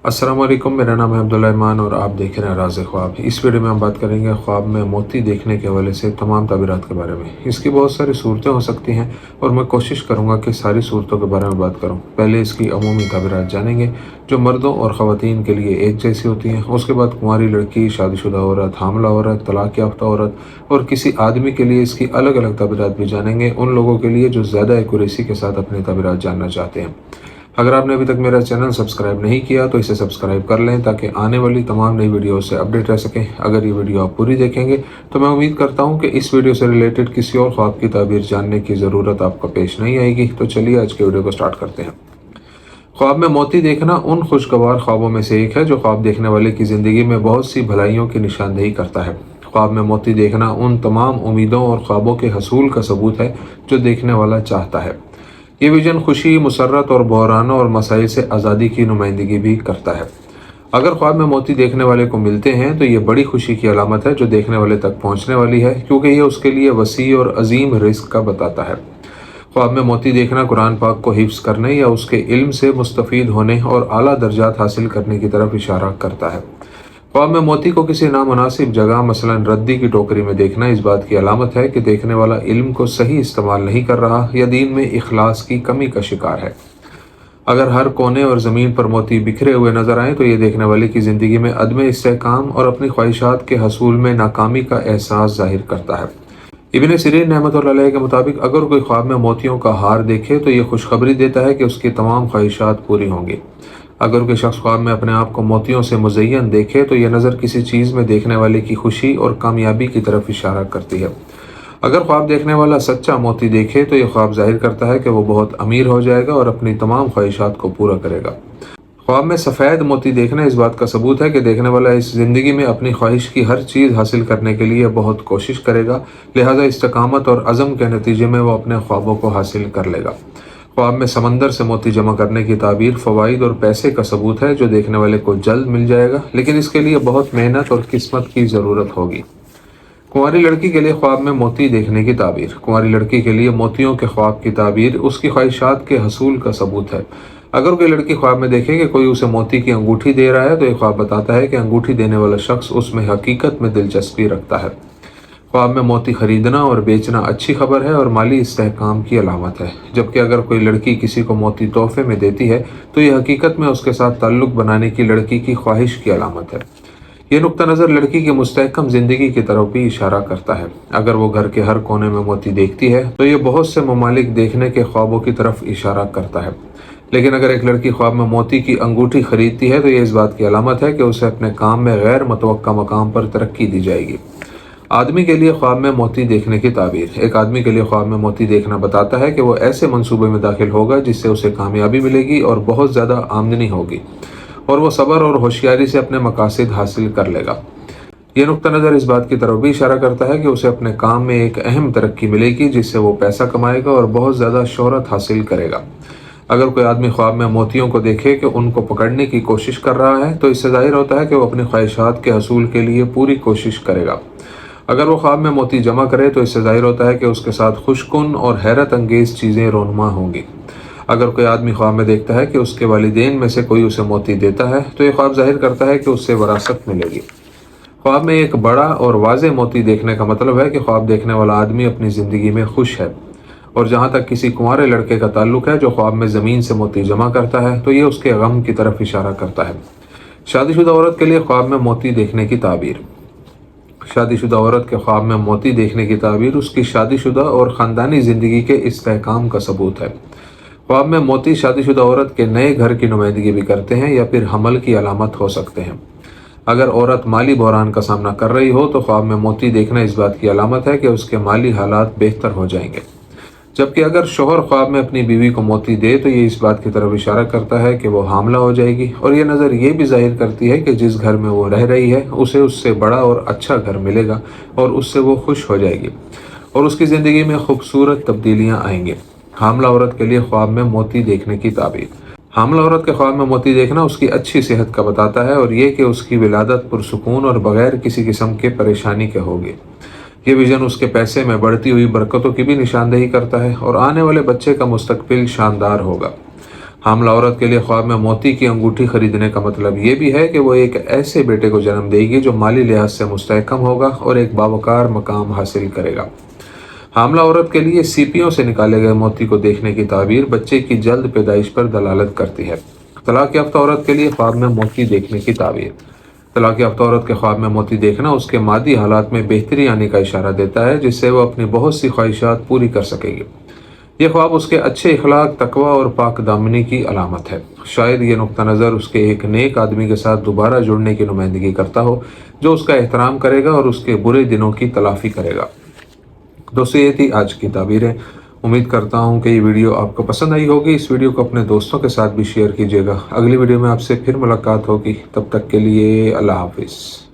अस्सलाम वालेकुम, मेरा नाम है अब्दुल्ला ईमान और आप देख रहे हैं राज़ ख्वाब। इस वीडियो में हम बात करेंगे ख्वाब में मोती देखने के हवाले से तमाम ताबीरात के बारे में। इसकी बहुत सारी सूरतें हो सकती हैं और मैं कोशिश करूंगा कि सारी सूरतों के बारे में बात करूं। पहले इसकी अमूमी ताबीरात जानेंगे जो मर्दों और ख़वातीन के लिए एक जैसी होती हैं। उसके बाद कुंवारी लड़की, शादीशुदा औरत, हामला औरत, तलाक याफ्ता औरत और किसी आदमी के लिए इसकी अलग अलग ताबीरात भी जानेंगे, उन लोगों के लिए जो ज़्यादा एक्यूरेसी के साथ अपनी ताबीरात जानना चाहते हैं। अगर आपने अभी तक मेरा चैनल सब्सक्राइब नहीं किया तो इसे सब्सक्राइब कर लें ताकि आने वाली तमाम नई वीडियो से अपडेट रह सकें। अगर ये वीडियो आप पूरी देखेंगे तो मैं उम्मीद करता हूँ कि इस वीडियो से रिलेटेड किसी और ख्वाब की ताबीर जानने की ज़रूरत आपको पेश नहीं आएगी। तो चलिए आज के वीडियो को स्टार्ट करते हैं। ख्वाब में मोती देखना उन खुशगवार ख्वाबों में से एक है जो ख्वाब देखने वाले की ज़िंदगी में बहुत सी भलाइयों की निशानदेही करता है। ख्वाब में मोती देखना उन तमाम उम्मीदों और ख्वाबों के हसूल का सबूत है जो देखने वाला चाहता है। ये विजन खुशी, मुसर्रत और बहरानों और मसाइल से आज़ादी की नुमाइंदगी भी करता है। अगर ख्वाब में मोती देखने वाले को मिलते हैं तो ये बड़ी खुशी की अलामत है जो देखने वाले तक पहुंचने वाली है, क्योंकि ये उसके लिए वसी और अजीम रिस्क का बताता है। ख्वाब में मोती देखना कुरान पाक को हिफ्ज़ करने या उसके इल्म से मुस्तफ़ीद होने और आला दर्जात हासिल करने की तरफ इशारा करता है। ख्वाब में मोती को किसी नामुनासिब जगह, मसलन रद्दी की टोकरी में देखना इस बात की अलामत है कि देखने वाला इल्म को सही इस्तेमाल नहीं कर रहा या दीन में इखलास की कमी का शिकार है। अगर हर कोने और ज़मीन पर मोती बिखरे हुए नजर आए तो ये देखने वाले की ज़िंदगी में अदम इस्तेहकाम और अपनी ख्वाहिशात के हसूल में नाकामी का एहसास जाहिर करता है। इब्न सिरीन रहमतुल्लाह अलैह के मुताबिक अगर कोई ख्वाब में मोतियों का हार देखे तो ये खुशखबरी देता है कि उसकी तमाम ख्वाहिशात पूरी होंगी। अगर कोई शख्स ख्वाब में अपने आप को मोतियों से मुज़य्यन देखे तो यह नज़र किसी चीज़ में देखने वाले की खुशी और कामयाबी की तरफ इशारा करती है। अगर ख्वाब देखने वाला सच्चा मोती देखे तो यह ख्वाब जाहिर करता है कि वो बहुत अमीर हो जाएगा और अपनी तमाम ख्वाहिशात को पूरा करेगा। ख्वाब में सफ़ेद मोती देखना इस बात का सबूत है कि देखने वाला इस ज़िंदगी में अपनी ख्वाहिश की हर चीज़ हासिल करने के लिए बहुत कोशिश करेगा, लिहाजा इस्तकामत और अज़म के नतीजे में वो अपने ख्वाबों को हासिल कर लेगा। ख्वाब में समंदर से मोती जमा करने की ताबीर फ़वाइद और पैसे का सबूत है जो देखने वाले को जल्द मिल जाएगा, लेकिन इसके लिए बहुत मेहनत और किस्मत की ज़रूरत होगी। कुंवारी लड़की के लिए ख्वाब में मोती देखने की ताबीर। कुंवारी लड़की के लिए मोतियों के ख्वाब की ताबीर उसकी ख्वाहिशात के हसूल का सबूत है। अगर कोई लड़की ख्वाब में देखे कि कोई उसे मोती की अंगूठी दे रहा है तो यह ख्वाब बताता है कि अंगूठी देने वाला शख्स उसमें हकीकत में दिलचस्पी रखता है। ख्वाब में मोती खरीदना और बेचना अच्छी खबर है और माली इस्तेहकाम की अलामत है, जबकि अगर कोई लड़की किसी को मोती तोहफे में देती है तो यह हकीकत में उसके साथ ताल्लुक़ बनाने की लड़की की ख्वाहिश की अलामत है। ये नुक्ता नज़र लड़की की मुस्तहकम ज़िंदगी की तरफ भी इशारा करता है। अगर वो घर के हर कोने में मोती देखती है तो ये बहुत से ममालिक देखने के ख्वाबों की तरफ इशारा करता है। लेकिन अगर एक लड़की ख्वाब में मोती की अंगूठी खरीदती है तो ये इस बात की अलामत है कि उसे अपने काम में गैर मुतवक्का मकाम पर तरक्की दी जाएगी। आदमी के लिए ख्वाब में मोती देखने की ताबीर। एक आदमी के लिए ख्वाब में मोती देखना बताता है कि वो ऐसे मंसूबे में दाखिल होगा जिससे उसे कामयाबी मिलेगी और बहुत ज़्यादा आमदनी होगी, और वो सब्र और होशियारी से अपने मकासद हासिल कर लेगा। ये नुक्ता नज़र इस बात की तरफ भी इशारा करता है कि उसे अपने काम में एक अहम तरक्की मिलेगी जिससे वो पैसा कमाएगा और बहुत ज़्यादा शोहरत हासिल करेगा। अगर कोई आदमी ख्वाब में मोतियों को देखे कि उनको पकड़ने की कोशिश कर रहा है तो इससे जाहिर होता है कि वो अपनी ख्वाहिशात के हसूल के लिए पूरी कोशिश करेगा। अगर वो ख्वाब में मोती जमा करे तो इससे जाहिर होता है कि उसके साथ खुशकुन और हैरत अंगेज़ चीज़ें रोनुमा होंगी। अगर कोई आदमी ख्वाब में देखता है कि उसके वालिदैन में से कोई उसे मोती देता है तो ये ख्वाब जाहिर करता है कि उससे वरासत मिलेगी। ख्वाब में एक बड़ा और वाज़े मोती देखने का मतलब है कि ख्वाब देखने वाला आदमी अपनी ज़िंदगी में खुश है। और जहाँ तक किसी कुंवारे लड़के का ताल्लुक़ है जो ख्वाब में ज़मीन से मोती जमा करता है तो ये उसके गम की तरफ इशारा करता है। शादीशुदा औरत के लिए ख्वाब में मोती देखने की ताबीर। शादीशुदा औरत के ख्वाब में मोती देखने की ताबीर उसकी शादीशुदा और ख़ानदानी ज़िंदगी के इस्तेहकाम का सबूत है। ख्वाब में मोती शादीशुदा औरत के नए घर की नुमाइंदगी भी करते हैं या फिर हमल की अलामत हो सकते हैं। अगर औरत माली बहरान का सामना कर रही हो तो ख्वाब में मोती देखना इस बात की अलामत है कि उसके माली हालात बेहतर हो जाएंगे, जबकि अगर शोहर ख्वाब में अपनी बीवी को मोती दे तो ये इस बात की तरफ इशारा करता है कि वो हामला हो जाएगी, और ये नज़र ये भी जाहिर करती है कि जिस घर में वो रह रही है उसे उससे बड़ा और अच्छा घर मिलेगा और उससे वो खुश हो जाएगी और उसकी ज़िंदगी में खूबसूरत तब्दीलियाँ आएंगी। हामला औरत के लिए ख्वाब में मोती देखने की ताबीर। हामला औरत के ख्वाब में मोती देखना उसकी अच्छी सेहत का बताता है और ये कि उसकी विलादत पुरसुकून और बग़ैर किसी किस्म के परेशानी के होगी। ये विजन उसके पैसे में बढ़ती हुई बरकतों की भी निशानदेही करता है और आने वाले बच्चे का मुस्तकबिल शानदार होगा। حاملہ عورت کے لیے خواب میں موتی کی انگوٹھی خریدنے کا مطلب یہ بھی ہے کہ وہ ایک ایسے بیٹے کو جنم دے گی جو مالی لحاظ سے مستحکم ہوگا اور ایک باوقار مقام حاصل کرے گا۔ حاملہ عورت کے لیے سیپیوں سے نکالے گئے موتی کو دیکھنے کی تعبیر بچے کی جلد پیدائش پر دلالت کرتی ہے۔ طلاق یافتہ عورت کے لیے خواب میں موتی دیکھنے کی تعبیر۔ طلاق یافتہ عورت کے خواب میں موتی دیکھنا اس کے مادی حالات میں بہتری آنے کا اشارہ دیتا ہے، جس سے وہ اپنی بہت سی خواہشات پوری کر سکے گی۔ یہ خواب اس کے اچھے اخلاق، تقوی اور پاک دامنی کی علامت ہے۔ شاید یہ نقطہ نظر اس کے ایک نیک آدمی کے ساتھ دوبارہ جڑنے کی نمائندگی کرتا ہو، جو اس کا احترام کرے گا اور اس کے برے دنوں کی تلافی کرے گا۔ دوستو، یہ تھی آج کی تعبیریں۔ امید کرتا ہوں کہ یہ ویڈیو آپ کو پسند آئی ہوگی۔ اس ویڈیو کو اپنے دوستوں کے ساتھ بھی شیئر کیجیے گا۔ اگلی ویڈیو میں آپ سے پھر ملاقات ہوگی، تب تک کے لیے اللہ حافظ۔